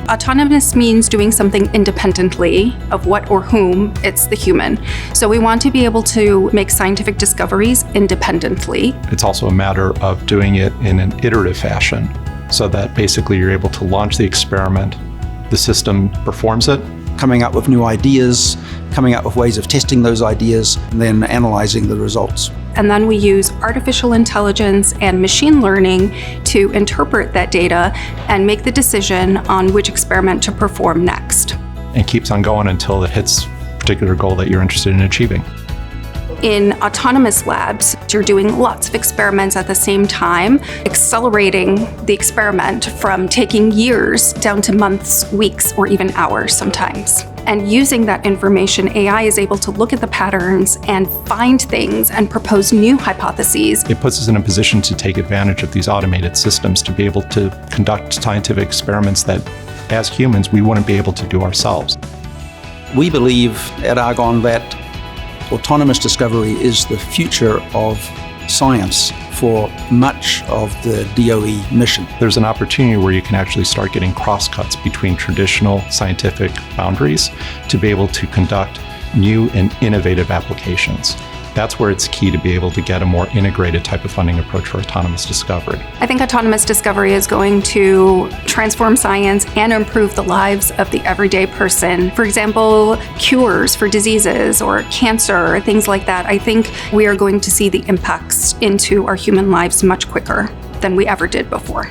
Autonomous means doing something independently of what or whom, it's the human. So we want to be able to make scientific discoveries independently. It's also a matter of doing it in an iterative fashion so that basically you're able to launch the experiment, the system performs it, coming up with new ideas, coming up with ways of testing those ideas, and then analyzing the results. And then we use artificial intelligence and machine learning to interpret that data and make the decision on which experiment to perform next. and keeps on going until it hits a particular goal that you're interested in achieving. In autonomous labs, you're doing lots of experiments at the same time, accelerating the experiment from taking years down to months, weeks, or even hours sometimes. And using that information, AI is able to look at the patterns and find things and propose new hypotheses. It puts us in a position to take advantage of these automated systems to be able to conduct scientific experiments that, as humans, we wouldn't be able to do ourselves. We believe at Argonne that autonomous discovery is the future of science for much of the DOE mission. There's an opportunity where you can actually start getting crosscuts between traditional scientific boundaries to be able to conduct new and innovative applications. That's where it's key to be able to get a more integrated type of funding approach for autonomous discovery. I think autonomous discovery is going to transform science and improve the lives of the everyday person. For example, cures for diseases or cancer, things like that. I think we are going to see the impacts into our human lives much quicker than we ever did before.